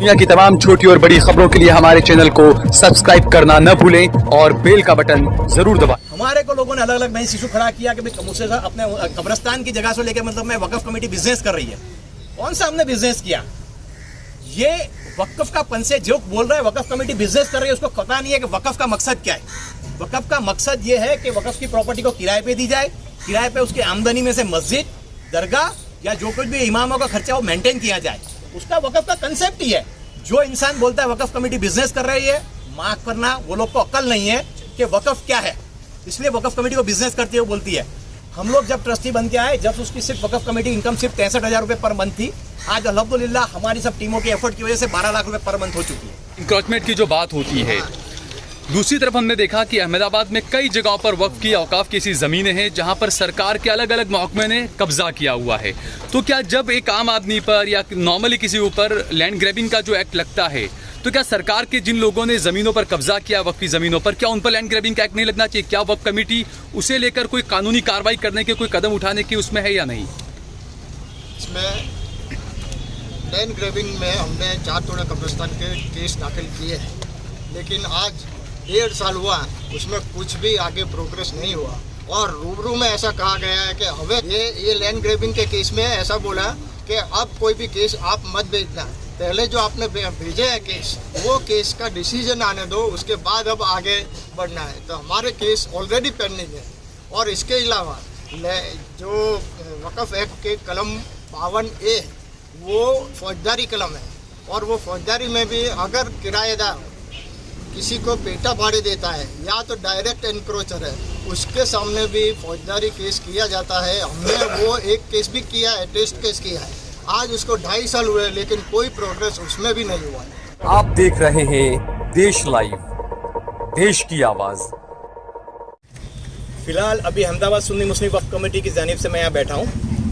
दुनिया की तमाम छोटी और बड़ी खबरों के लिए हमारे चैनल को सब्सक्राइब करना न भूलें और बेल का बटन जरूर दबाएं। हमारे को लोगों ने अलग अलग नई इशू खड़ा किया कि भाई मुझसे अपने कब्रिस्तान की जगह से लेकर मतलब मैं वक्फ कमेटी बिजनेस कर रही है। कौन सा हमने बिजनेस किया? ये वक्फ का पंसे जो बोल रहा है वक्फ कमेटी बिजनेस कर रही है, उसको पता नहीं है कि वक्फ का मकसद क्या है। वक्फ का मकसद ये है कि वक्फ की प्रॉपर्टी को किराए पे दी जाए, किराए पे उसकी आमदनी में से मस्जिद, दरगाह या जो कुछ भी इमामों का खर्चा वो मेंटेन किया जाए। उसका वक्फ का कंसेप्ट ही है। जो इंसान बोलता है वक्फ कमेटी बिजनेस कर रही है, माफ करना वो लोग को अक्ल नहीं है कि वक्फ क्या है, इसलिए वक्फ कमेटी को बिजनेस करती है वो बोलती है। हम लोग जब ट्रस्टी बन के आए, जब उसकी सिर्फ वक्फ कमेटी इनकम सिर्फ 63,000 रुपए पर मंथ थी, आज अल्हम्दुलिल्लाह हमारी सब टीमों की एफर्ट की वजह से 12 लाख रुपए पर मंथ हो चुकी है। इंक्रोचमेंट की जो बात होती है, दूसरी तरफ हमने देखा कि अहमदाबाद में कई जगहों पर वक्फ की औकाफ की ऐसी ज़मीनें हैं जहां पर सरकार के अलग अलग महकमे ने कब्जा किया हुआ है। तो क्या जब एक आम आदमी पर या नॉर्मली किसी ऊपर लैंड ग्रैबिंग का जो एक्ट लगता है, तो क्या सरकार के जिन लोगों ने ज़मीनों पर कब्जा किया वक्फ की ज़मीनों पर, क्या उन पर लैंड ग्रैबिंग का एक्ट नहीं लगना चाहिए? क्या वक्फ कमेटी उसे लेकर कोई कानूनी कार्रवाई करने के कोई कदम उठाने की उसमें है या नहीं? इसमें लैंड ग्रैबिंग में हमने 4 टोड़ा कब्रिस्तान के केस दाखिल किए हैं, लेकिन आज 1.5 साल हुआ, उसमें कुछ भी आगे प्रोग्रेस नहीं हुआ। और रूबरू में ऐसा कहा गया है कि हमें ये लैंड ग्रैबिंग के केस में ऐसा बोला कि अब कोई भी केस आप मत भेजना, पहले जो आपने भेजे है केस, वो केस का डिसीजन आने दो, उसके बाद अब आगे बढ़ना है। तो हमारे केस ऑलरेडी पेंडिंग है। और इसके अलावा जो वक्फ एक्ट के कलम 52A वो फौजदारी कलम है, और वो फौजदारी में भी अगर किराएदार किसी को पेटा भाड़े देता है या तो डायरेक्ट एनक्रोचर है, उसके सामने भी फौजदारी केस किया जाता है। हमने वो एक केस भी किया है, टेस्ट केस किया है। आज उसको 2.5 साल हुए, लेकिन कोई प्रोग्रेस उसमें भी नहीं हुआ है। आप देख रहे हैं देश लाइव, देश की आवाज़। फिलहाल अभी अहमदाबाद सुन्नी मुस्लिम वक्फ कमेटी की जानिब से मैं यहाँ बैठा हूँ।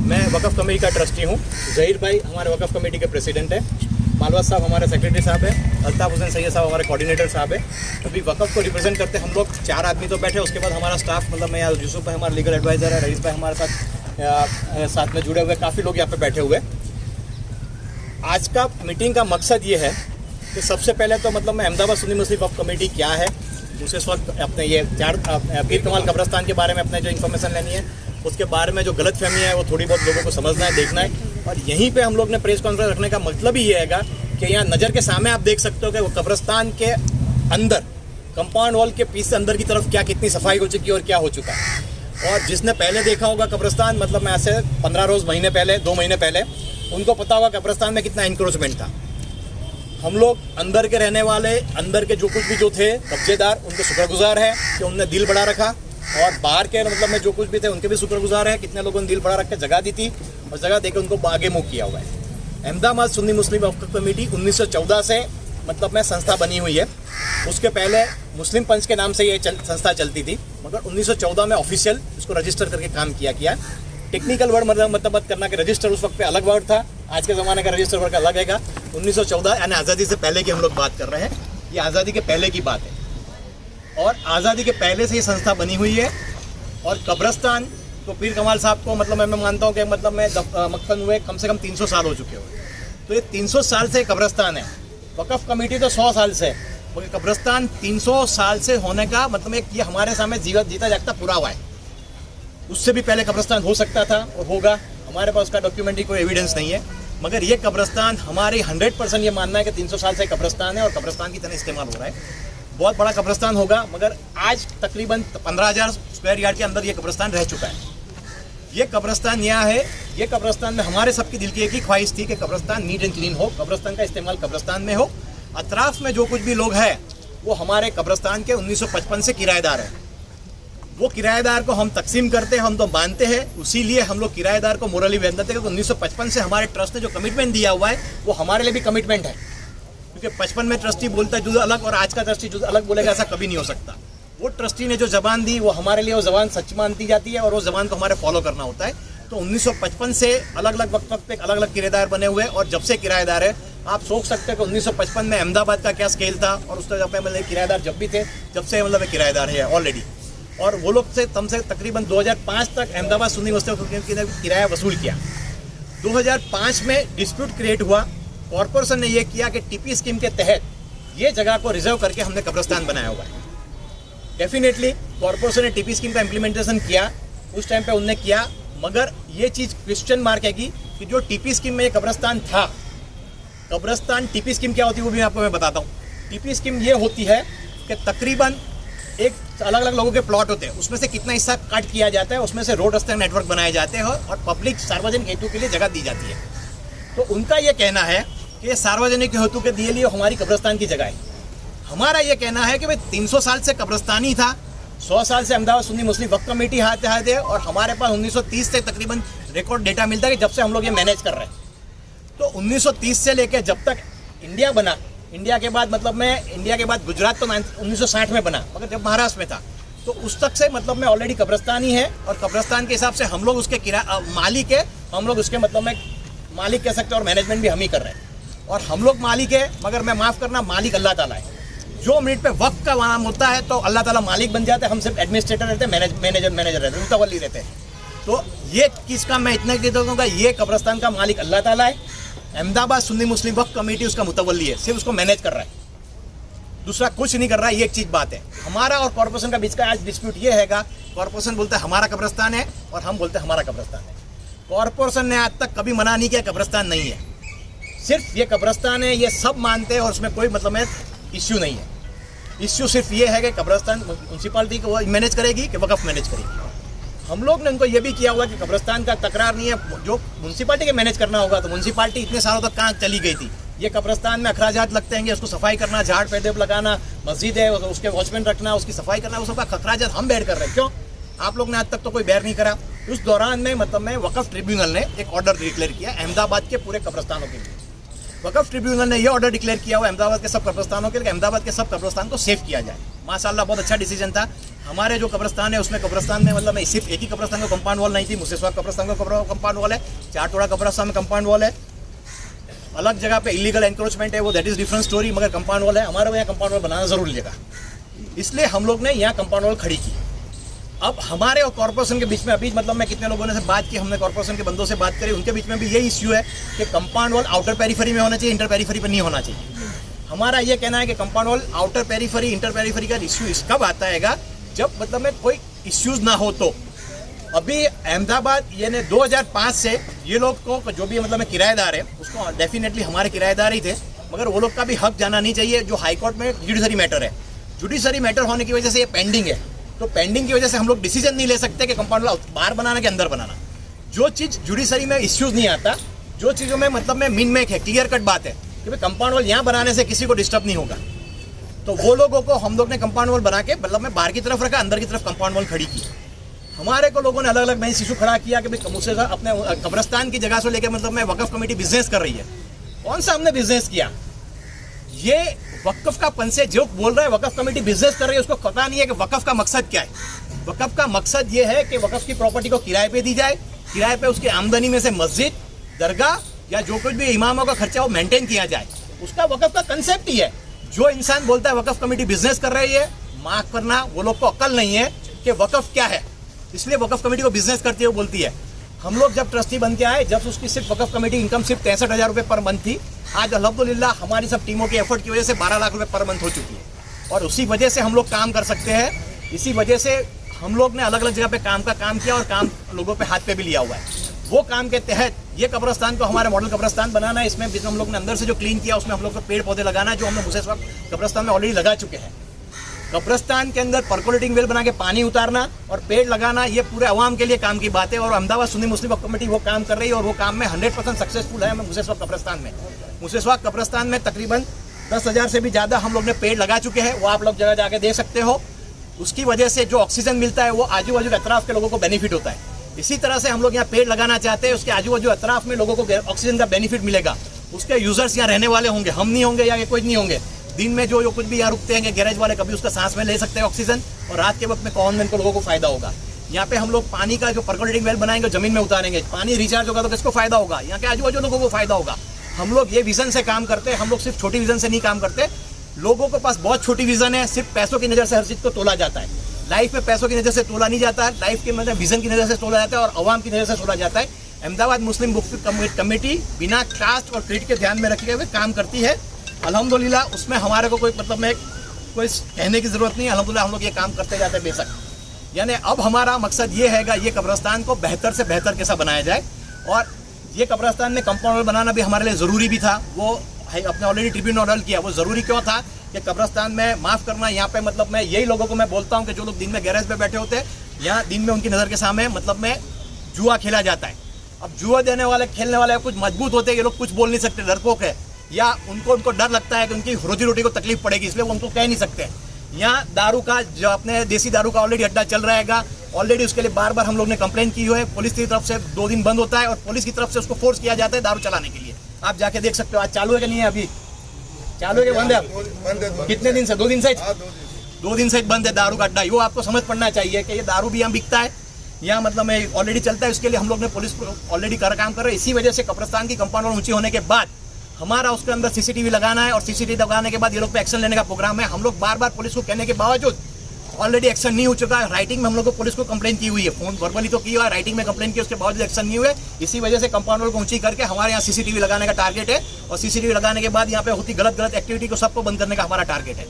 मैं वक्फ कमेटी का ट्रस्टी हूँ। जहीर भाई हमारे वक्फ कमेटी के प्रेसिडेंट है, मालवास साहब हमारे सेक्रेटरी साहब है, अल्ताफ हुसैन सैयद साहब हमारे कोऑर्डिनेटर साहब है। अभी वक्फ को रिप्रेजेंट करते हम लोग 4 आदमी तो बैठे, उसके बाद हमारा स्टाफ, मतलब मैं यहाँ यूसुफ भाई हमारा लीगल एडवाइज़र है, रईस भाई हमारे साथ में जुड़े हुए, काफ़ी लोग यहाँ पे बैठे हुए। आज का मीटिंग का मकसद ये है कि सबसे पहले तो मतलब मैं अहमदाबाद सुन्नी मुस्लिम वक्फ कमेटी क्या है, दूसरे वक्त अपने ये 4 पीर कमाल कब्रिस्तान के बारे में अपने जो इन्फॉर्मेशन लेनी है, उसके बारे में जो गलत फहमी है वो थोड़ी बहुत लोगों को समझना है, देखना है। और यहीं पे हम लोग ने प्रेस कॉन्फ्रेंस रखने का मतलब ही ये है कि यहाँ नज़र के सामने आप देख सकते हो कि वो कब्रिस्तान के अंदर कंपाउंड वॉल के पीछे अंदर की तरफ क्या कितनी सफाई हो चुकी है और क्या हो चुका है। और जिसने पहले देखा होगा कब्रिस्तान, मतलब मैं ऐसे 15 रोज़ महीने पहले 2 महीने पहले, उनको पता होगा कब्रिस्तान में कितना इंक्रोचमेंट था। हम लोग अंदर के रहने वाले, अंदर के जो कुछ भी जो थे कब्जेदार, उनके शुक्रगुजार है कि उनने दिल बढ़ा रखा, और बाहर के मतलब में जो कुछ भी थे उनके भी शुक्रगुजार है, कितने लोगों ने दिल बढ़ा रख के जगह दी थी और जगह देकर उनको आगे मूव किया हुआ है। अहमदाबाद सुन्नी मुस्लिम वक्फ कमेटी 1914 से मतलब में संस्था बनी हुई है। उसके पहले मुस्लिम पंच के नाम से ये संस्था चलती थी, मगर 1914 में ऑफिशियल इसको रजिस्टर करके काम किया। टेक्निकल वर्ड मतलब करना कि रजिस्टर उस वक्त पे अलग वर्ड था, आज के ज़माने का रजिस्टर वर्ड अलग है। 1914 यानी आज़ादी से पहले की हम लोग बात कर रहे हैं, ये आज़ादी के पहले की बात है। और आज़ादी के पहले से ये संस्था बनी हुई है। और कब्रिस्तान तो पीर कमाल साहब को मतलब मैं मानता हूँ कि मतलब मैं मक्खन हुए कम से कम 300 साल हो चुके हुए, तो ये 300 साल से कब्रिस्तान है। वक्फ कमेटी तो 100 साल से, मगर कब्रिस्तान 300 साल से होने का मतलब एक ये हमारे सामने जीता जागता पुरावा है। उससे भी पहले कब्रिस्तान हो सकता था और होगा, हमारे पास उसका डॉक्यूमेंट्री कोई एविडेंस नहीं है, मगर ये कब्रिस्तान हमारे 100% ये मानना है कि 300 साल से कब्रिस्तान है और कब्रिस्तान की तरह इस्तेमाल हो रहा है। बहुत बड़ा कब्रिस्तान होगा, मगर आज तकरीबन 15,000 स्क्वायर यार्ड के अंदर ये कब्रिस्तान रह चुका है। ये कब्रिस्तान यहाँ है, ये कब्रिस्तान में हमारे सबकी दिल की एक ही ख्वाहिश थी कि कब्रिस्तान नीट एंड क्लीन हो, कब्रिस्तान का इस्तेमाल कब्रिस्तान में हो। अतराफ में जो कुछ भी लोग हैं वो हमारे कब्रिस्तान के 1955 से किराएदार हैं। वो किराएदार को हम तकसीम करते हैं, हम तो मानते हैं, इसीलिए हम लोग किराएदार को मोरली वैल्यू देते हैं। 1955 से हमारे ट्रस्ट ने जो कमिटमेंट दिया हुआ है वो हमारे लिए भी कमिटमेंट है, क्योंकि 55 में ट्रस्टी बोलता है जुदा अलग और आज का ट्रस्टी जुदा अलग बोलेगा, ऐसा कभी नहीं हो सकता। वो ट्रस्टी ने जो ज़बान दी वो हमारे लिए वो ज़बान सच मानती जाती है और वो ज़बान को हमारे फॉलो करना होता है। तो 1955 से अलग अलग वक्त पे अलग अलग किराएदार बने हुए, और जब से किराएदार है आप सोच सकते हैं कि 1955 में अहमदाबाद का क्या स्केल था, और उस तरह मतलब किराएदार जब भी थे, जब से मतलब किराएदार है ऑलरेडी। और वो लोग से तकरीबन 2005 तक अहमदाबाद सुन्नी मुस्लिम ने किराया वसूल किया। 2005 में डिस्प्यूट क्रिएट हुआ कॉर्पोरेशन ने ये किया कि टीपी स्कीम के तहत ये जगह को रिजर्व करके हमने कब्रिस्तान बनाया हुआ है। डेफिनेटली कॉर्पोरेशन ने टीपी स्कीम का इम्प्लीमेंटेशन किया, उस टाइम पे उनने किया, मगर ये चीज़ क्वेश्चन मार्क है कि जो टीपी स्कीम में ये कब्रिस्तान था, कब्रिस्तान टीपी स्कीम क्या होती है वो भी आपको मैं बताता हूँ। टीपी स्कीम ये होती है कि तकरीबन एक अलग अलग लोगों के प्लॉट होते हैं, उसमें से कितना हिस्सा कट किया जाता है, उसमें से रोड रास्ते नेटवर्क बनाए जाते हैं और पब्लिक सार्वजनिक हेतु के लिए जगह दी जाती है। तो उनका ये कहना है कि ये सार्वजनिक हेतु के दिए लिए हमारी कब्रिस्तान की जगह है। हमारा ये कहना है कि भाई 300 साल से कब्रिस्तान ही था, 100 साल से अहमदाबाद सुन्नी मुस्लिम वक्फ कमेटी हाथ है और हमारे पास 1930 से तकरीबन रिकॉर्ड डेटा मिलता है कि जब से हम लोग ये मैनेज कर रहे हैं। तो 1930 से लेकर जब तक इंडिया बना, इंडिया के बाद मतलब मैं इंडिया के बाद गुजरात तो 1960 में बना, मगर जब महाराष्ट्र में था तो उस तक से मतलब में ऑलरेडी कब्रिस्तान ही है और कब्रिस्तान के हिसाब से हम लोग उसके मालिक है, हम लोग उसके मतलब में मालिक कह सकते हैं और मैनेजमेंट भी हम ही कर रहे हैं और हम लोग मालिक है, मगर मैं माफ़ करना मालिक अल्लाह ताला है। जो मिनट पे वक्त का नाम होता है तो अल्लाह ताला मालिक बन जाते हैं, हम सिर्फ एडमिनिस्ट्रेटर रहते हैं, मैनेजर रहते हैं, मुतवल्ली रहते हैं। तो ये किसका मैं इतना कह दूँगा, ये कब्रिस्तान का मालिक अल्लाह ताला है, अहमदाबाद सुन्नी मुस्लिम वक्फ कमेटी उसका मुतवल्ली है, सिर्फ उसको मैनेज कर रहा है, दूसरा कुछ नहीं कर रहा है। ये एक चीज़ बात है। हमारा और कॉर्पोरेशन का बीच का आज डिस्प्यूट ये हैगा, कॉर्पोरेशन बोलता है हमारा कब्रिस्तान है और हम बोलते हैं हमारा कब्रिस्तान है। कॉर्पोरेशन ने आज तक कभी मना नहीं किया कब्रिस्तान नहीं है, सिर्फ ये कब्रिस्तान है, ये सब मानते हैं और उसमें कोई मतलब में इश्यू नहीं है। इश्यू सिर्फ ये है कि कब्रिस्तान म्यूनसिपालिटी को मैनेज करेगी कि वक़्फ़ मैनेज करेगी। हम लोग ने उनको ये भी किया हुआ कि कब्रिस्तान का तकरार नहीं है, जो म्यूनसिपालिटी के मैनेज करना होगा तो म्यूनसिपालिटी इतने सालों तक कहाँ चली गई थी। ये कब्रिस्तान में अखराजात लगते हैं, उसको सफाई करना, झाड़ पेड़ लगाना, मस्जिद है उसके वॉचमैन रखना, उसकी सफाई करना, वो सबका अखराजात हम बेयर कर रहे हैं। क्यों? आप लोग ने आज तक तो कोई बेयर नहीं करा। उस दौरान में मतलब में वक़्फ़ ट्रिब्यूनल ने एक ऑर्डर डिक्लेयर किया अहमदाबाद के पूरे कब्रिस्तानों के लिए। वक़्फ़ ट्रिब्यूनल ने ये ऑर्डर डिक्लेयर किया हुआ अहमदाबाद के सब कब्रिस्तानों के लिए, अहमदाबाद के सब कब्रिस्तान को सेव किया जाए। माशाल्लाह बहुत अच्छा डिसीजन था। हमारे जो कब्रिस्तान है उसमें कब्रिस्तान में मतलब सिर्फ एक ही कब्रिस्तान का कंपाउंड वॉल नहीं थी, मुसेस्वाग कब्रिस्तान का कंपाउंड वॉल है, चारटोड़ा कब्रिस्तान में कंपाउंड वॉल है, अलग जगह पे इलीगल एनक्रोचमेंट है, वो दैट इज डिफरेंट स्टोरी, मगर कंपाउंड वॉल है। हमारे यहाँ कंपाउंड वॉल बनाना जरूरी लगा, इसलिए हम लोग ने यहाँ कंपाउंड वॉल खड़ी की। अब हमारे और कॉर्पोरेशन के बीच में अभी मतलब मैं कितने लोगों ने से बात की, हमने कॉर्पोरेशन के बंदों से बात करी, उनके बीच में भी यही इश्यू है कि कंपाउंड वॉल आउटर पेरीफेरी में होना चाहिए, इंटर पेरीफेरी पर नहीं होना चाहिए। हमारा ये कहना है कि compound wall outer periphery inter periphery का इश्यू इस कब आता है जब मतलब में कोई इश्यूज ना हो। तो अभी अहमदाबाद ये ने 2005 से ये लोग को जो भी मतलब में किराएदार है उसको डेफिनेटली हमारे किराएदार ही थे, मगर वो लोग का भी हक जाना नहीं चाहिए। जो हाई कोर्ट में जुडिशरी मैटर है, जुडिशरी मैटर होने की वजह से ये पेंडिंग है, तो पेंडिंग की वजह से हम लोग डिसीजन नहीं ले सकते कि कंपाउंड वॉल बाहर बनाना कि अंदर बनाना। जो चीज़ जुडिशरी में इश्यूज नहीं आता, जो चीज़ों में मतलब में मिन मेक है, क्लियर कट बात है कि भाई कंपाउंड वॉल यहाँ बनाने से किसी को डिस्टर्ब नहीं होगा, तो वो लोगों को हम लोग ने कंपाउंड वॉल बना के मतलब में बाहर की तरफ रखा, अंदर की तरफ कंपाउंड वॉल खड़ी की। हमारे को लोगों ने अलग अलग नई इशू खड़ा किया कि भाई मुझसे अपने कब्रिस्तान की जगह से लेकर मतलब में वक़्फ़ कमेटी बिजनेस कर रही है। कौन सा हमने बिजनेस किया? ये वक़्फ़ का पंसे जो बोल रहा है वक़्फ़ कमेटी बिजनेस कर रही है, उसको पता नहीं है कि वक़्फ़ का मकसद क्या है। वक़्फ़ का मकसद ये है कि वक़्फ़ की प्रॉपर्टी को किराए पे दी जाए, किराए पे उसकी आमदनी में से मस्जिद, दरगाह या जो कुछ भी इमामों का खर्चा वो मेंटेन किया जाए, उसका वक़्फ़ का कंसेप्ट ही है। जो इंसान बोलता है वक़्फ़ कमेटी बिजनेस कर रही है, माफ़ करना वो लोग को अक्ल नहीं है कि वक़्फ़ क्या है, इसलिए वक़्फ़ कमेटी को बिजनेस करती है वो बोलती है। हम लोग जब ट्रस्टी बन के आए, जब उसकी सिर्फ वक़्फ़ कमेटी इनकम सिर्फ 63,000 रुपये पर मंथ थी, आज अल्हम्दुलिल्लाह हमारी सब टीमों की एफर्ट की वजह से 12 लाख रुपये पर मंथ हो चुकी है और उसी वजह से हम लोग काम कर सकते हैं। इसी वजह से हम लोग ने अलग अलग जगह पे काम किया और काम लोगों पे हाथ पे भी लिया हुआ है। वो काम के तहत ये कब्रिस्तान को हमारे मॉडल कब्रिस्तान बनाना है। इसमें हम लोग ने अंदर से जो क्लीन किया उसमें हम लोग को पेड़ पौधे लगाना है, जो हम लोग मुसेस्वाग कब्रिस्तान में ऑलरेडी लगा चुके हैं। कब्रिस्तान के अंदर पर्कोलेटिंग वेल बना के पानी उतारना और पेड़ लगाना, ये पूरे अवाम के लिए काम की बात है और अहमदाबाद सुन्नी मुस्लिम वक्फ कमेटी वो काम कर रही है और वो काम में 100% सक्सेसफुल है। मुसेस्वाग कब्रिस्तान में कब्रिस्तान में तकरीबन 10,000 से भी ज़्यादा हम लोग ने पेड़ लगा चुके हैं, वो आप लोग जगह जाके देख सकते हो। उसकी वजह से जो ऑक्सीजन मिलता है वो आजू बाजू के अतराफ के लोगों को बेनिफिट होता है। इसी तरह से हम लोग यहाँ पेड़ लगाना चाहते हैं, उसके आजू बाजू अतराफ में लोगों को ऑक्सीजन का बेनिफिट मिलेगा। उसके यूजर्स यहाँ रहने वाले होंगे, हम नहीं होंगे या कोई नहीं होंगे। दिन में जो कुछ भी यहाँ रुकते हैं गैरेज वाले, कभी उसका सांस में ले सकते हैं ऑक्सीजन, और रात के वक्त में कॉमन मैन को लोगों को फायदा होगा। यहाँ पे हम लोग पानी का जो पर्कोलेटिंग वेल बनाएंगे, जमीन में उतारेंगे, पानी रिचार्ज होगा तो किसको फायदा होगा? यहाँ के आजू बाजू लोगों को फायदा होगा। हम लोग ये विजन से काम करते हैं, हम लोग सिर्फ छोटी विजन से नहीं काम करते। लोगों के पास बहुत छोटी विजन है, सिर्फ पैसों की नज़र से हर चीज़ को तोला जाता है। लाइफ में पैसों की नज़र से तोला नहीं जाता है, लाइफ के मतलब विजन की नज़र से तोला जाता है और अवाम की नज़र से तोला जाता है। अहमदाबाद मुस्लिम वक्फ कमेटी बिना कास्ट और क्रीड के ध्यान में रखे हुए काम करती है। अल्हम्दुलिल्लाह उसमें हमारे को कोई मतलब में कोई कहने की ज़रूरत नहीं है। अल्हम्दुलिल्लाह हम लोग ये काम करते जाते हैं बेशक। यानी अब हमारा मकसद ये हैगा ये कब्रिस्तान को बेहतर से बेहतर कैसा बनाया जाए। और ये कब्रिस्तान में कंपाउंड वॉल बनाना भी हमारे लिए ज़रूरी भी था। वो अपने ऑलरेडी ट्रिब्यूनल ऑर्डर किया। वो ज़रूरी क्यों था कि कब्रिस्तान में माफ़ करना यहाँ पे मतलब मैं यही लोगों को मैं बोलता हूँ कि जो लोग दिन में गैरेज पे बैठे होते हैं, यहाँ दिन में उनकी नज़र के सामने मतलब में जुआ खेला जाता है। अब जुआ देने वाले खेलने वाले कुछ मजबूत होते हैं, ये लोग कुछ बोल नहीं सकते, डरपोक है, या उनको डर लगता है कि उनकी रोजी रोटी को तकलीफ पड़ेगी, इसलिए वो उनको कह नहीं सकते। यहाँ दारू का जो अपने देसी दारू का ऑलरेडी अड्डा चल रहेगा। ऑलरेडी उसके लिए बार बार हम लोग ने कंप्लेन की हुई है। पुलिस की तरफ से 2 दिन बंद होता है और पुलिस की तरफ से उसको फोर्स किया जाता है दारू चलाने के लिए। आप जाके देख सकते हो आज चालू है कि नहीं है, अभी चालू है कि बंद है? कितने दिन से? 2 दिन से 2 दिन से बंद है दारू का अड्डा। वो आपको समझ पड़ना चाहिए कि ये दारू भी यहाँ बिकता है, यहाँ मतलब में ऑलरेडी चलता है। उसके लिए हम लोग ने पुलिस को ऑलरेडी काम कर रहे हैं। इसी वजह से कब्रिस्तान की कंपाउंड वॉल ऊंची होने के बाद हमारा उसके अंदर सीसीटीवी लगाना है और सीसीटीवी लगाने के बाद ये लोग पे एक्शन लेने का प्रोग्राम है। हम लोग बार बार पुलिस को कहने के बावजूद ऑलरेडी एक्शन नहीं हो चुका है। राइटिंग में हम लोग को पुलिस को कंप्लेन की हुई है, फोन वर्बली तो की हुआ है, राइटिंग में कंप्लेन की, उसके बावजूद एक्शन नहीं हुए। इसी वजह से कंपाउंड वॉल को ऊंची करके हमारे यहाँ सीसीटीवी लगाने का टारगेट है। और सीसीटीवी लगाने के बाद यहाँ पे होती गलत एक्टिविटी को सबको बंद करने का हमारा टारगेट है।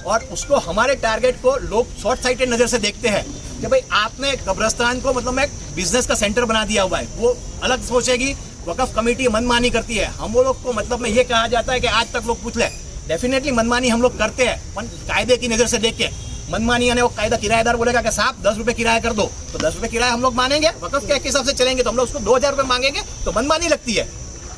और उसको हमारे टारगेट को लोग शॉर्ट साइटेड नज़र से देखते हैं कि भाई आपने कब्रिस्तान को मतलब एक बिजनेस का सेंटर बना दिया हुआ है। वो अलग सोचेगी, वक़्फ़ कमेटी मनमानी करती है। हम वो लोग को मतलब में ये कहा जाता है कि आज तक लोग पूछ ले, डेफिनेटली मनमानी हम लोग करते हैं, कायदे की नज़र से देख के। मनमानी यानी वो कायदा किराएदार बोलेगा कि साहब 10 रुपये किराया कर दो, तो 10 रुपये किराया हम लोग मानेंगे। वक़्फ़ के एक्ट के हिसाब से चलेंगे तो हम लोग उसको 2000 रुपये मांगेंगे, तो मनमानी लगती है।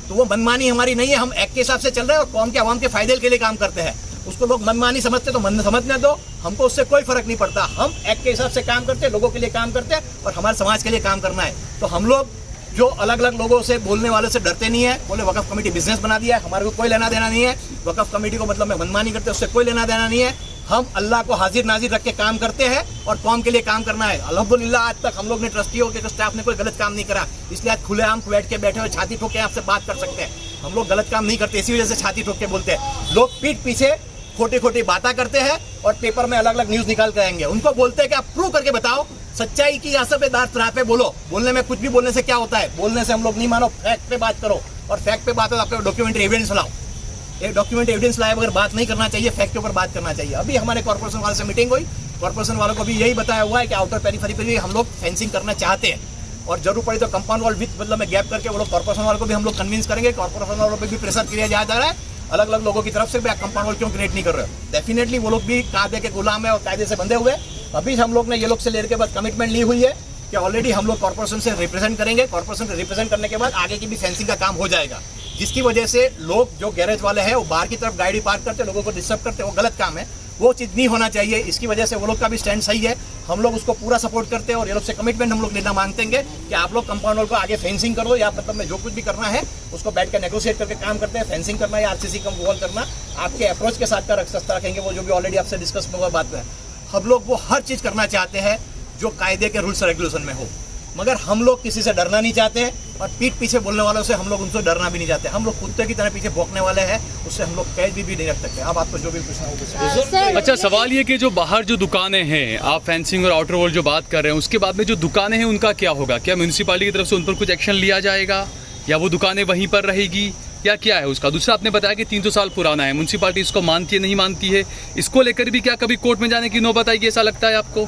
तो वो मनमानी हमारी नहीं है, हम एक्ट के हिसाब से चल रहे हैं और कौम के आवाम के फायदे के लिए काम करते हैं। उसको लोग मनमानी समझते तो मन समझने दो, हमको उससे कोई फर्क नहीं पड़ता। हम एक्ट के हिसाब से काम करते हैं, लोगों के लिए काम करते हैं और हमारे समाज के लिए काम करना है। तो हम लोग जो अलग अलग लोगों से बोलने वाले से डरते नहीं है। बोले वक़्फ़ कमेटी बिजनेस बना दिया है, हमारे को कोई लेना देना नहीं है। वक़्फ़ कमेटी को मतलब में मनमानी करते हैं, उससे कोई लेना देना नहीं है। हम अल्लाह को हाजिर नाजिर रख के काम करते हैं और कौम के लिए काम करना है। अल्हम्दुलिल्लाह आज तक हम लोग ने ट्रस्टियों के स्टाफ ने कोई गलत काम नहीं करा, इसलिए आज खुलेआम बैठ के बैठे हुए छाती ठोक के आपसे बात कर सकते हैं। हम लोग गलत काम नहीं करते, इसी वजह से छाती ठोक के बोलते हैं। लोग पीठ पीछे खोटी खोटी बातें करते हैं और पेपर में अलग अलग न्यूज़ निकाल कर आएंगे। उनको बोलते हैं कि आप प्रूव करके बताओ, सच्चाई की आसपेदार तरह पे बोलो। बोलने में कुछ भी बोलने से क्या होता है, बोलने से हम लोग नहीं मानो, फैक्ट पे बात करो। और फैक्ट पे बात हो तो आपको डॉक्यूमेंट्री एविडेंस लाओ। एक डॉक्यूमेंट एविडेंस लाए बगैर बात नहीं करना चाहिए, फैक्ट के ऊपर बात करना चाहिए। अभी हमारे कॉर्पोरेशन वाले से मीटिंग हुई, कॉर्पोरेशन वालों को भी यही बताया हुआ है कि आउटर पेरीफेरी पे भी हम लोग फेंसिंग करना चाहते हैं और जरूर पड़ी तो कंपाउंड वॉल विथ मतलब में गैप करके वो लोग कॉर्पोरेशन वालों को भी हम लोग कन्विंस करेंगे। कॉर्पोरेशन वालों पर भी प्रेशर किया जा रहा है अलग अलग लोगों की तरफ से, कंपाउंड वॉल क्यों क्रिएट नहीं कर रहे हो। डेफिनेटली वो लोग भी कायदे के गुलाम है और कायदे से बंधे हुए। अभी हम लोग ने ये लोग से लेने के बाद कमिटमेंट ली हुई है कि ऑलरेडी हम लोग कॉर्पोरेशन से रिप्रेजेंट करेंगे। कॉर्पोरेशन से रिप्रेजेंट करने के बाद आगे की भी फेंसिंग का काम हो जाएगा, जिसकी वजह से लोग जो गैरेज वाले हैं वो बाहर की तरफ गाड़ी पार्क करते, लोगों को डिस्टर्ब करते, वो गलत काम है। वो चीज़ नहीं होना चाहिए। इसकी वजह से वो लोग का भी स्टैंड सही है, हम लोग उसको पूरा सपोर्ट करते हैं और ये लोग से कमिटमेंट हम लोग लेना मांगते हैं कि आप लोग कंपाउंड वॉल को आगे फेंसिंग करो या मतलब में जो कुछ भी करना है उसको बैठ कर नेगोशिएट करके काम करते हैं। फेंसिंग करना या आरसीसी का वॉल करना आपके अप्रोच के साथ का रखता रखेंगे, वो जो भी ऑलरेडी आपसे डिस्कस हुआ बात है। हम लोग वो हर चीज़ करना चाहते हैं जो कायदे के रूल्स रेगुलेशन में हो, मगर हम लोग किसी से डरना नहीं चाहते और पीठ पीछे बोलने वालों से हम लोग उनसे डरना भी नहीं चाहते। हम लोग कुत्ते की तरह पीछे भौंकने वाले हैं, उससे हम लोग कैद भी नहीं रख सकते। अब आपको जो भी पूछना हो। अच्छा, सवाल ये कि जो बाहर जो दुकानें हैं, आप फेंसिंग और आउटर वॉल जो बात कर रहे हैं, उसके बाद में जो दुकानें हैं उनका क्या होगा? क्या म्यूनसिपालिटी की तरफ से उन पर कुछ एक्शन लिया जाएगा या वो दुकानें वहीं पर रहेगी या क्या है उसका? दूसरा, आपने बताया कि 300 साल पुराना है, म्यूनसिपालिटी इसको मानती है नहीं मानती है, इसको लेकर भी क्या कभी कोर्ट में जाने की नौबत आएगी, ऐसा लगता है आपको?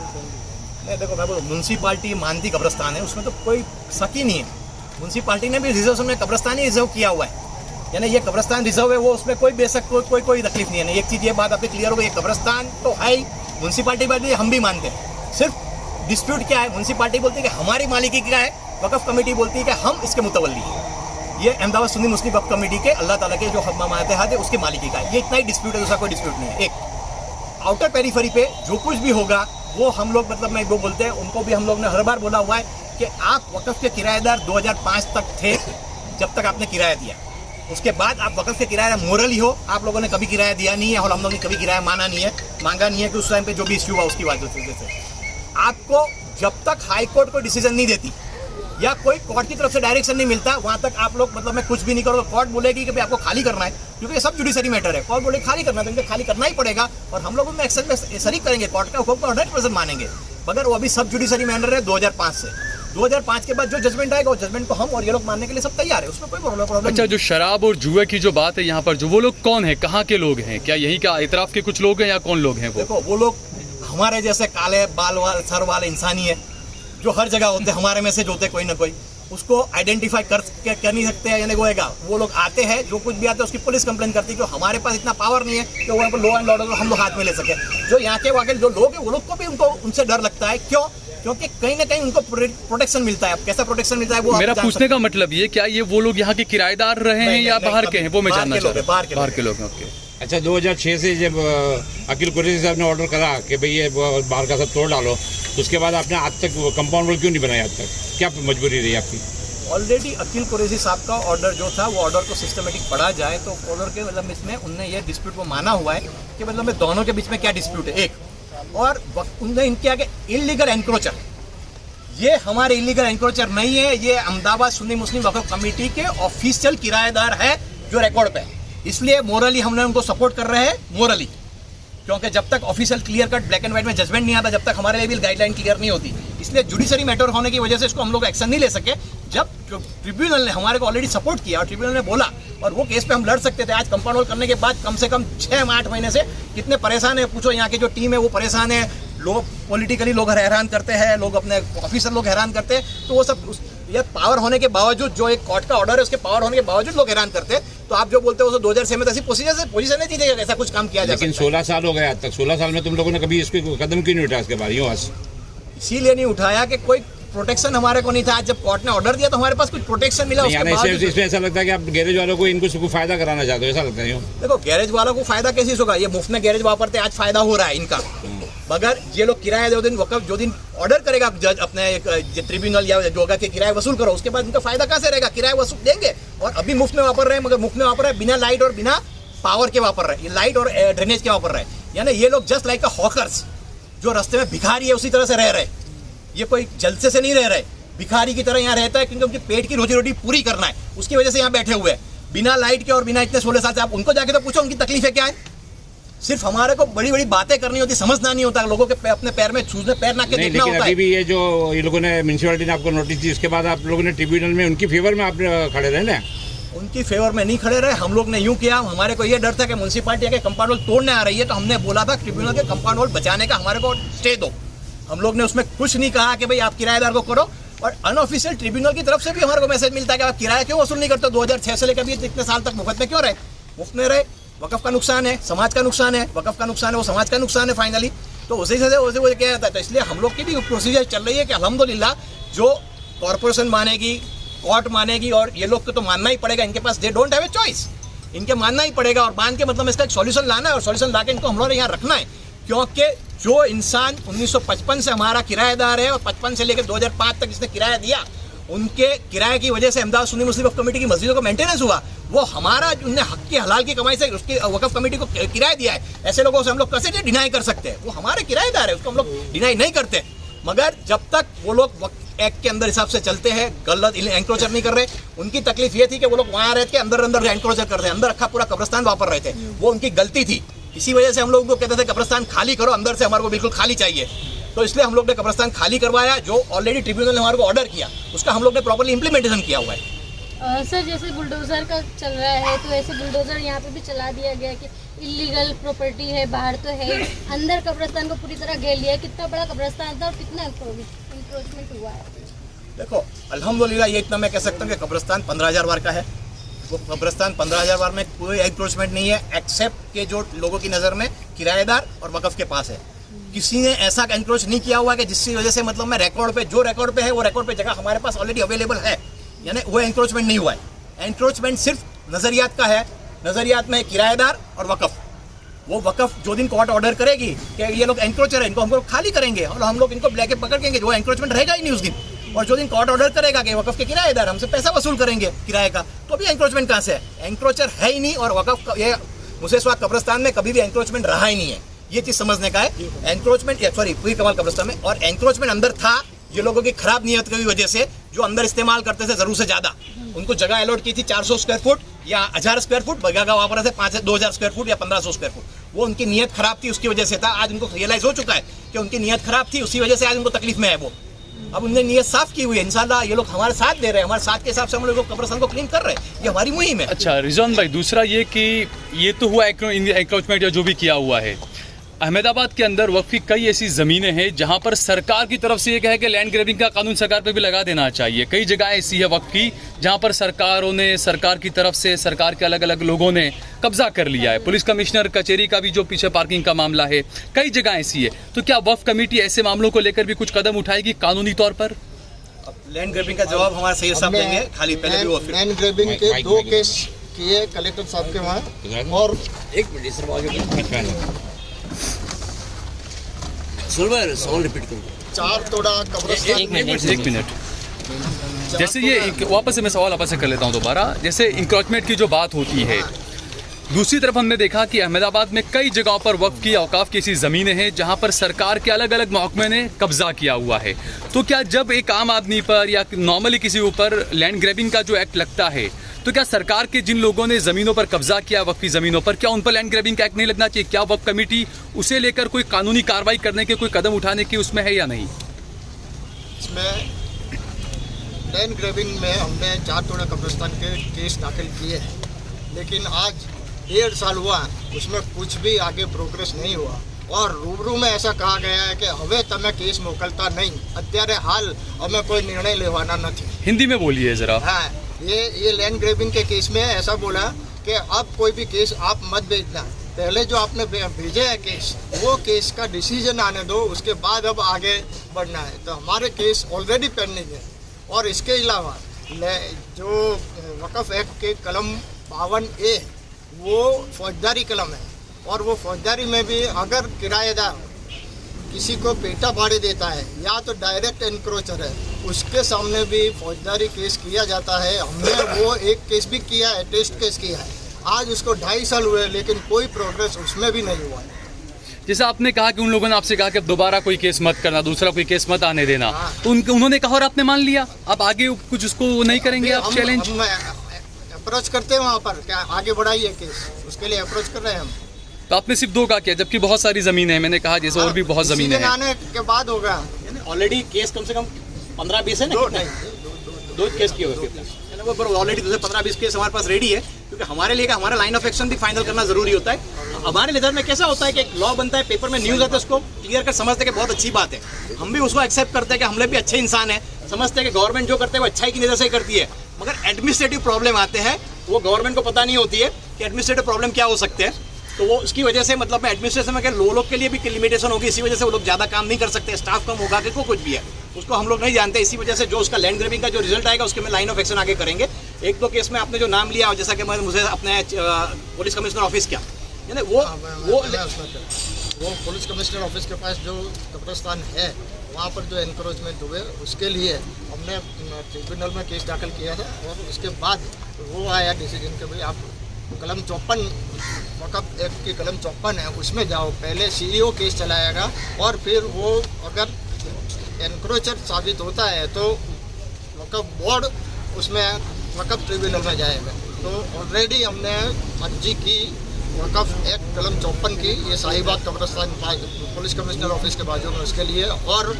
नहीं, देखो मैं बोलूँ म्यूनसिपालिटी मानती कब्रिस्तान है, उसमें तो कोई शक ही नहीं है। म्यूनसिपालिटी ने भी रिजर्व में कब्रिस्तान ही रिजर्व किया हुआ है, यानी ये कब्रिस्तान रिजर्व है, वो उसमें कोई बेशक कोई तकलीफ नहीं है। एक चीज़ ये बात आपकी क्लियर हो गई, ये कब्रिस्तान तो है ही, म्यूनसिपालिटी बात भी हम भी मानते हैं। सिर्फ डिस्प्यूट क्या है, म्यूनसिपालिटी बोलती है कि हमारी मालिकी क्या है, वक़्फ़ कमेटी बोलती है कि हम इसके मुतवल्ली हैं। ये अहमदाबाद सुन्नी मुस्लिम वक़्फ़ कमेटी के अल्लाह ताला के जो मातहत है उसके मालिकी का है। ये इतना ही डिस्प्यूट है, दूसरा कोई डिस्प्यूट नहीं है। एक आउटर पेरीफेरी पे जो कुछ भी होगा वो हम लोग मतलब मैं वो बोलते हैं, उनको भी हम लोग ने हर बार बोला हुआ है कि आप वक़्फ़ के किराएदार 2005 तक थे, जब तक आपने किराया दिया। उसके बाद आप वक़्फ़ के किराएदार मोरल ही हो, आप लोगों ने कभी किराया दिया नहीं है और हम लोगों ने कभी किराया मांगा नहीं है कि उस टाइम पे जो भी इश्यू हुआ उसकी वजह से। आपको जब तक हाई कोर्ट कोई डिसीजन नहीं देती या कोई कोर्ट की तरफ से डायरेक्शन नहीं मिलता, वहाँ तक आप लोग मतलब मैं कुछ भी नहीं करोगे। कोर्ट बोलेगी कि भाई आपको खाली करना है, क्योंकि ये सब जुडिशरी मैटर है। कोर्ट बोलेगी खाली करना है तो इनको खाली करना ही पड़ेगा और हम लोग उनमें एक्शन में शरीक करेंगे, कोर्ट का हुक्म को 100% मानेंगे। मगर वो अभी सब जुडिशरी मैटर है 2005 से। 2005 के बाद जो जजमेंट आएगा, वो जजमेंट को हम और ये लोग मानने के लिए सब तैयार है, उसमें कोई प्रॉब्लम अच्छा, जो शराब और जुए की जो बात है यहाँ पर, जो वो लोग कौन है, कहाँ के लोग हैं, क्या यहीं का इतराफ के कुछ लोग हैं या कौन लोग हैं वो? देखो, वो लोग हमारे जैसे काले बाल वाल सर वाले इंसानी है जो हर जगह होते हैं, हमारे में से जो होते कोई ना कोई, उसको आइडेंटिफाई कर नहीं सकते हैं, यानी वो लोग आते हैं, जो कुछ भी आते हैं उसकी पुलिस कंप्लेन करती है कि हमारे पास इतना पावर नहीं है कि वहाँ पर लॉ एंड ऑर्डर को हम लोग हाथ में ले सके। जो यहाँ के वाकई जो लोग हैं वो लोग को भी उनसे डर लगता है। क्यों? क्योंकि कहीं ना कहीं उनको प्रोटेक्शन मिलता है। अब कैसा प्रोटेक्शन मिलता है वो मेरा पूछने का मतलब ये, क्या ये वो लोग यहाँ के किराएदार रहे हैं या बाहर के हैं, वो मैं जानना चाह रहा हूँ। बाहर के लोग हैं, ओके। अच्छा, 2006 से जब अकील कुरैशी साहब ने ऑर्डर करा कि भाई ये बाहर का सब तोड़ डालो, उसके बाद आपने आज तक कंपाउंड वॉल क्यों नहीं बनाया? आज तक क्या मजबूरी रही आपकी? ऑलरेडी अकील कुरैशी साहब का ऑर्डर जो था, वो ऑर्डर को सिस्टमेटिक पढ़ा जाए तो ऑर्डर के मतलब इसमें उनने ये डिस्प्यूट को माना हुआ है कि मतलब में दोनों के बीच में क्या डिस्प्यूट है, एक, और उनने इनके आगे इलीगल एनक्रोचर, ये हमारे इलीगल एनक्रोचर नहीं है, ये अहमदाबाद सुन्नी मुस्लिम वक्फ कमेटी के ऑफिशियल किराएदार है जो रिकॉर्ड पे है। इसलिए मोरली हमने उनको सपोर्ट कर रहे हैं, मोरली, क्योंकि जब तक official clear cut black and white में जजमेंट नहीं आता, जब तक हमारे लिए भी गाइडलाइन क्लियर नहीं होती, इसलिए जुडिशरी मैटर होने की वजह से इसको हम लोग एक्शन नहीं ले सके। जब ट्रिब्यूनल ने हमारे को ऑलरेडी सपोर्ट किया और ट्रिब्यूनल ने बोला, और वो केस पे हम लड़ सकते थे, आज कंपाउंड वॉल करने के बाद कम से कम 6-8 महीने से कितने परेशान है, पूछो यहाँ की जो टीम है वो परेशान है, लोग पॉलिटिकली लोग हैरान करते हैं, लोग अपने ऑफिसर लोग हैरान करते हैं, तो वो सब ये पावर होने के बावजूद, जो एक कोर्ट का ऑर्डर है उसके पावर होने के बावजूद लोग हैरान करते हैं। तो आप जो बोलते हो 2006 में तो ऐसी पोजीशन नहीं थी ऐसा कुछ काम किया जाए। लेकिन 16 साल हो गए आज तक, 16 साल में तुम लोगों ने कभी इसको कदम क्यों नहीं उठाया इसके बारे में? इसीलिए नहीं उठाया कि कोई प्रोटेक्शन हमारे को नहीं था। आज जब कोर्ट ने ऑर्डर दिया तो हमारे पास कुछ प्रोटेक्शन मिला। इसमें ऐसा लगता है कि आप गैरेज वालों को इनको फायदा कराना चाहते हो, ऐसा लगता है? देखो, गैरेज वालों को फायदा कैसे होगा? ये मुफ्त में गैरेज वापरते, आज फायदा हो रहा है इनका, मगर ये लोग किराया जो दिन ऑर्डर करेगा जज अपने ट्रिब्यूनल या जोगा के किराया वसूल करो, उसके बाद इनका फायदा कहाँ से रहेगा? किराया वसूल देंगे और अभी मुफ्त में वापर रहे हैं, मगर मुफ्त में वापर रहे हैं बिना लाइट और बिना पावर के वापर रहे हैं, ये लाइट और ड्रेनेज के वापर रहे हैं। यानी ये लोग जस्ट लाइक हॉकर्स जो रास्ते में भिखारी है उसी तरह से रह रहे, ये कोई जलसे से नहीं रह रहे, भिखारी की तरह यहाँ रहता है, क्योंकि उनकी पेट की रोजी रोटी पूरी करना है, उसकी वजह से यहाँ बैठे हुए हैं बिना लाइट के और बिना इतने 16 साल से। आप उनको जाके तो पूछो उनकी तकलीफें क्या है। सिर्फ हमारे को बड़ी बड़ी बातें करनी होती, समझना नहीं होता, लोगों के अपने पैर में छूने, पैर ना के देखना होता है। अभी भी ये जो ये लोगों ने म्यूनसिपैलिटी ने आपको नोटिस दी, उसके बाद आप लोगों ने ट्रिब्यूनल में उनकी फेवर में आप खड़े रहे ना? उनकी फेवर में नहीं खड़े रहे, हम लोग ने यूं किया, हमारे को ये डर था कि म्यूनसिपैलिटी के कंपाउंड वॉल तोड़ने आ रही है, तो हमने बोला था ट्रिब्यूनल के कंपाउंड वॉल बचाने का हमारे को स्टे दो। हम लोग ने उसमें कुछ नहीं कहा कि भाई आप किराएदार को करो, और अनऑफिशियल ट्रिब्यूनल की तरफ से भी हमारे को मैसेज मिलता है कि आप किराया क्यों वसूल नहीं करते? 2006 से लेकर भी इतने साल तक मुफ्त में क्यों रहे? मुफ्त में रहे, वक़फ़ का नुकसान है, समाज का नुकसान है, वक़फ़ का नुकसान है, वो समाज का नुकसान है फाइनली। तो उसी से वो क्या जाता है। तो इसलिए हम लोग की भी प्रोसीजर चल रही है कि अल्हम्दुलिल्लाह जो कॉर्पोरेशन मानेगी, कोर्ट मानेगी, और ये लोग को तो मानना ही पड़ेगा, इनके पास they don't have a choice, इनके मानना ही पड़ेगा। और मान के मतलब इसका एक सॉल्यूशन लाना है, और सॉल्यूशन ला के इनको हम लोग यहाँ रखना है, क्योंकि जो इंसान 1955 से हमारा किराएदार है और 55 से लेकर 2005 तक इसने किराया दिया, उनके किराए की वजह से अहमदाबाद सुन्नी मुस्लिम वक्फ कमेटी की मस्जिदों का मेंटेनेंस हुआ, वो हमारा उनने हक की हलाल की कमाई से उसकी वक्फ कमेटी को किराया दिया है। ऐसे लोगों से हम लोग कैसे डिनाई कर सकते हैं? वो हमारे किराएदार है, उसको हम लोग डिनाई नहीं करते। मगर जब तक वो लोग वक्फ एक्ट के अंदर हिसाब से चलते हैं, गलत एंक्रोचर नहीं कर रहे, उनकी तकलीफ ये थी कि वो लोग वहाँ रह के अंदर एंक्रोचर कर रहे हैं, अंदर रखा पूरा कब्रिस्तान वापर रहे थे, वो उनकी गलती थी। इसी वजह से हम लोग उनको कहते थे कब्रिस्तान खाली करो, अंदर से हमारे को बिल्कुल खाली चाहिए। तो इसलिए हम लोग ने कब्रिस्तान खाली करवाया, जो ऑलरेडी ट्रिब्यूनल ने हमारे को ऑर्डर किया, उसका हम लोग ने प्रॉपर्ली इंप्लीमेंटेशन किया हुआ है। सर, जैसे बुलडोजर का चल रहा है, तो ऐसे बुलडोजर यहाँ पे भी चला दिया गया कि इलीगल प्रॉपर्टी है, बाहर तो है, अंदर कब्रिस्तान को पूरी तरह घेर लिया है। कितना बड़ा कब्रिस्तान था और कितना इंक्रोचमेंट हुआ है? देखो, अल्हम्दुलिल्लाह ये इतना मैं कह सकता हूँ कि कब्रिस्तान 15,000 वार का है। वो कब्रिस्तान 15,000 वार में कोई एंक्रोचमेंट नहीं है, एक्सेप्ट के जो लोगों की नज़र में किराएदार और वक़फ़ के पास है। किसी ने ऐसा एंक्रोच नहीं किया हुआ कि जिसकी वजह से मतलब मैं रिकॉर्ड पे, जो रिकॉर्ड पे है वो रिकॉर्ड पे जगह हमारे पास ऑलरेडी अवेलेबल है, यानी वो एंक्रोचमेंट नहीं हुआ है। एंक्रोचमेंट सिर्फ नज़रियात का है, नज़रियात में किराएदार और वक़फ़। वो वक़फ़ जो दिन कोर्ट ऑर्डर करेगी कि ये लोग एंक्रोचर है, इनको हम लोग खाली करेंगे और हम लोग इनको ब्लैक पकड़ केंगे, वो एंक्रोचमेंट रहेगा ही नहीं उस दिन। और जो दिन कोर्ट ऑर्डर करेगा कि वक़फ़ के किराएदार हमसे पैसा वसूल करेंगे किराए का, तो अभी एंक्रोचमेंट कहाँ से है? एंक्रोचर है ही नहीं, और वक़फ़ का ये मुसेस्वा कब्रिस्तान में कभी भी एंक्रोचमेंट रहा ही नहीं है, ये चीज़ समझने का है। एंक्रोचमेंट सॉरी पूरी कमाल कब्रिस्तान में, और एंक्रोचमेंट अंदर था ये लोगों की खराब नीयत की वजह से, जो अंदर इस्तेमाल करते थे ज़रूर से ज़्यादा। उनको जगह अलॉट की थी 400 स्क्वायर फुट या 1000 स्क्वायर फुट, जगह वहाँ पर थे 2000 स्क्वायर फुट या 1500 स्क्वायर फुट। वो उनकी नीयत खराब थी, उसकी वजह से था। आज उनको रियलाइज हो चुका है कि उनकी नीयत खराब थी, उसी वजह से आज उनको तकलीफ में है वो। अब उनने नीयत साफ की हुई है, इंशाल्लाह ये लोग हमारे साथ दे रहे हैं, हमारे साथ के हिसाब से हम लोग कब्रिस्तान को क्लीन कर रहे हैं, ये हमारी मुहिम है। अच्छा रिजवान भाई, दूसरा ये कि ये तो हुआ एंक्रोचमेंट या जो भी किया हुआ है, अहमदाबाद के अंदर वक्फ की कई ऐसी ज़मीनें हैं जहां पर सरकार की तरफ से ये कहे कि लैंड ग्रैबिंग का कानून सरकार पे भी लगा देना चाहिए। कई जगह ऐसी है वक्फ की जहां पर सरकार की तरफ से सरकार के अलग अलग लोगों ने कब्जा कर लिया है। पुलिस कमिश्नर कचहरी का भी जो पीछे पार्किंग का मामला है, कई जगह ऐसी है। तो क्या वक्फ कमेटी ऐसे मामलों को लेकर भी कुछ कदम उठाएगी कानूनी तौर पर? लैंड ग्रैबिंग का जवाब हमारे सैयद साहब देंगे, खाली पहले भी वो फिर लैंड ग्रैबिंग के 2 केस किए कलेक्टर साहब के वहाँ, और सवाल रिपीट करूँ। 4 तोड़ा कब्रिस्तान। एक मिनट, जैसे ये वापस से मैं सवाल वापस से कर लेता हूँ दोबारा। जैसे इंक्रोचमेंट की जो बात होती है, दूसरी तरफ हमने देखा कि अहमदाबाद में कई जगहों पर वक्फ की औकाफ की ऐसी ज़मीनें हैं जहां पर सरकार के अलग अलग महकमे ने कब्जा किया हुआ है। तो क्या जब एक आम आदमी पर या नॉर्मली किसी ऊपर लैंड ग्रैबिंग का जो एक्ट लगता है, तो क्या सरकार के जिन लोगों ने ज़मीनों पर कब्जा किया वक्फी ज़मीनों पर, क्या उन पर लैंड ग्रैबिंग का एक्ट नहीं लगना चाहिए? क्या वक्फ कमेटी उसे लेकर कोई कानूनी कार्रवाई करने के कोई कदम उठाने की उसमें है या नहीं? इसमें लैंड ग्रैबिंग में हमने 4 तोड़ा कब्रिस्तान के केस दाखिल किए हैं, लेकिन आज 1.5 साल हुआ, उसमें कुछ भी आगे प्रोग्रेस नहीं हुआ। और रूबरू में ऐसा कहा गया है कि हमें तमे केस मोकलता नहीं, अत्यारे हाल हमें कोई निर्णय लेवाना नहीं। हिंदी में बोलिए ज़रा। हाँ, ये लैंड ग्रैबिंग के केस में ऐसा बोला कि अब कोई भी केस आप मत भेजना, पहले जो आपने भेजे है केस, वो केस का डिसीजन आने दो, उसके बाद अब आगे बढ़ना है। तो हमारे केस ऑलरेडी पेंडिंग है। और इसके अलावा जो वक़्फ़ एक्ट के कलम 52A वो फौजदारी कलम है, और वो फौजदारी में भी अगर किराएदार किसी को पेटा भाड़े देता है या तो डायरेक्ट एनक्रोचर है, उसके सामने भी फौजदारी केस किया जाता है। हमने वो एक केस भी किया है, टेस्ट केस किया है। आज उसको 2.5 साल हुए, लेकिन कोई प्रोग्रेस उसमें भी नहीं हुआ है। जैसे आपने कहा कि उन लोगों ने आपसे कहा कि अब दोबारा कोई केस मत करना, दूसरा कोई केस मत आने देना, तो उन्होंने कहा और आपने मान लिया, अब आगे कुछ उसको नहीं करेंगे आप चैलेंज? हम अप्रोच करते हैं वहाँ पर, क्या आगे बढ़ाइए केस, उसके लिए अप्रोच कर रहे हैं हम। तो आपने सिर्फ 2 का किया, जबकि बहुत सारी ज़मीनें हैं, मैंने कहा जैसे और भी बहुत ज़मीनें हैं। आने के बाद होगा। ऑलरेडी केस कम से कम 15-20 है ना, 2 केस किए हुए ऑलरेडी 15-20 केस हमारे पास रेडी है, क्योंकि हमारे लिए हमारा लाइन ऑफ एक्शन भी फाइनल करना जरूरी होता है। हमारे लिहाज में कैसा होता है कि एक लॉ बनता है, पेपर में न्यूज़ आता है, उसको क्लियर कर समझते हैं कि बहुत अच्छी बात है, हम भी उसको एक्सेप्ट करते हैं कि हम लोग भी अच्छे इंसान हैं, समझते हैं कि गवर्नमेंट जो करते हैं वो अच्छाई की नज़र से करती है। मगर एडमिनिस्ट्रेटिव प्रॉब्लम आते हैं, वो गवर्नमेंट को पता नहीं होती है कि एडमिनिस्ट्रेटिव प्रॉब्लम क्या हो सकते हैं। तो वो उसकी वजह से मतलब एडमिनिस्ट्रेशन में लोग के लिए भी लिमिटेशन होगी, इसी वजह से वो लोग ज़्यादा काम नहीं कर सकते, स्टाफ कम होगा कि कुछ भी है, उसको हम लोग नहीं जानते। इसी वजह से जो उसका लैंड ग्रैबिंग का जो रिजल्ट आएगा उसके में लाइन ऑफ एक्शन आगे करेंगे। 1-2 केस में आपने जो नाम लिया, जैसा कि मुझे अपने पुलिस कमिश्नर ऑफिस क्या वो पुलिस कमिश्नर ऑफिस के पास जो कब्रिस्तान है, वहाँ पर जो एनक्रोचमेंट हुए, उसके लिए हमने ट्रिब्यूनल में केस दाखिल किया था। और उसके बाद वो आया डिसीजन के भाई आप कलम 54 वक़्फ़ एक्ट की कलम 54 है, उसमें जाओ, पहले CEO केस चलाएगा, और फिर वो अगर एनक्रोचर साबित होता है तो वक़्फ़ बोर्ड उसमें वक़्फ़ ट्रिब्यूनल में जाएगा। तो ऑलरेडी हमने अर्जी की वक़्फ़ एक्ट कलम 54 की, ये शाहीबाग कब्रिस्तान पुलिस कमिश्नर ऑफिस के बाजू में, उसके लिए। और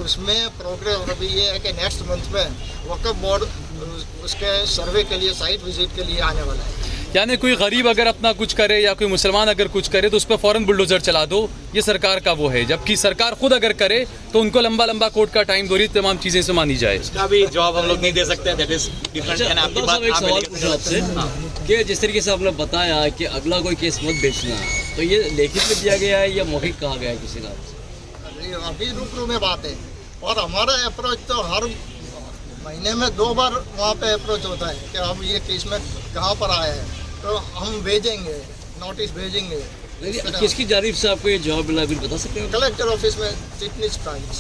उसमें प्रोग्रेस अभी ये है कि नेक्स्ट मंथ में वक़्फ़ बोर्ड उसके सर्वे के लिए, साइट विजिट के लिए आने वाला है। यानी कोई गरीब अगर अपना कुछ करे या कोई मुसलमान अगर कुछ करे तो उस पर फ़ौरन बुलडोज़र चला दो, ये सरकार का वो है। जबकि सरकार खुद अगर करे तो उनको लंबा लंबा कोर्ट का टाइम दो, रही तमाम चीज़ें से मानी जाए। इसका भी जवाब हम लोग नहीं दे सकते, दैट इज डिफरेंट। आपकी बात एक सवाल पूछा आपसे कि जिस तरीके से आपने बताया कि अगला कोई केस मत बेचना, तो ये लिखित में दिया गया है या मौखिक कहा गया है किसी ने? अभी रूबरू में बात है, और हमारा अप्रोच तो हर महीने में 2 बार वहाँ पे अप्रोच होता है कि हम ये केस में कहाँ पर आए हैं, तो हम भेजेंगे, नोटिस भेजेंगे। किसकी जानिब से आपको ये जवाब मिला, कुछ बता सकते हैं? कलेक्टर ऑफिस में, चिटनीस ब्रांच।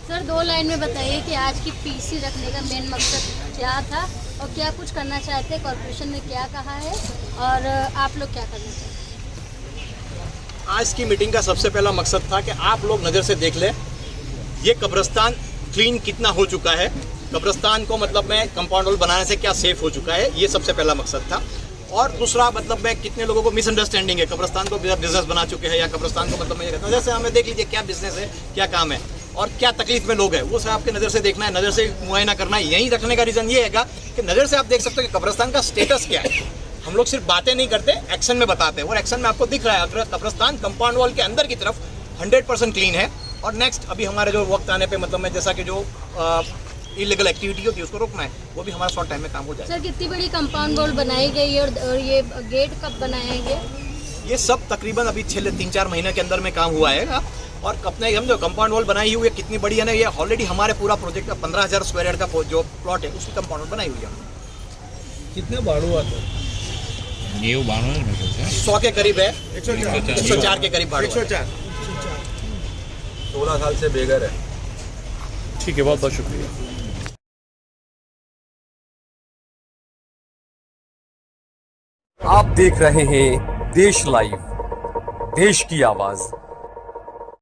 सर 2 लाइन में बताइए कि आज की PC रखने का मेन मकसद क्या था, और क्या कुछ करना चाहते हैं, कॉर्पोरेशन ने क्या कहा है, और आप लोग क्या करना चाहते हैं? आज की मीटिंग का सबसे पहला मकसद था कि आप लोग नज़र से देख लें ये कब्रिस्तान क्लीन कितना हो चुका है, कब्रिस्तान को मतलब में कंपाउंड वॉल बनाने से क्या सेफ हो चुका है, ये सबसे पहला मकसद था। और दूसरा मतलब में कितने लोगों को मिसअंडरस्टैंडिंग है, कब्रिस्तान को बिजनेस बना चुके हैं, या कब्रिस्तान को मतलब मैं ये कहता हूँ जैसे हमें देख लीजिए क्या बिजनेस है, क्या काम है। और क्या तकलीफ में लोग हैं वो सब आपके नज़र से देखना है, नज़र से मुआयना करना है। यहीं रखने का रीज़न ये है कि नज़र से आप देख सकते हो कि कब्रिस्तान का स्टेटस क्या है। हम लोग सिर्फ बातें नहीं करते, एक्शन में बताते हैं, और एक्शन में आपको दिख रहा है कब्रिस्तान कंपाउंड वॉल के अंदर की तरफ 100% क्लीन है। और नेक्स्ट अभी हमारे जो वक्त आने पे मतलब में जैसा कि जो इलीगल एक्टिविटी होती है उसको रोकना है, वो भी हमारा शॉर्ट टाइम में काम हो जाएगा। सर कितनी बड़ी कंपाउंड वॉल बनाई गई है और ये गेट कब बनाया गया? ये सब तकरीबन अभी 3-4 महीने के अंदर में काम हुआ है। और अपने हम जो कंपाउंड वॉल बनाई हुई है कितनी बड़ी है ना, ये ऑलरेडी हमारे पूरा प्रोजेक्ट का 15,000 स्क्वायर यार्ड का जो प्लॉट है उसकी कंपाउंड वॉल बनाई हुई है। कितने भाड़ू आता है? ये 100 के करीब है, 104 के करीब भाड़ा। 104 16 साल से बेघर है। ठीक है, बहुत बहुत शुक्रिया। आप देख रहे हैं देश लाइव, देश की आवाज।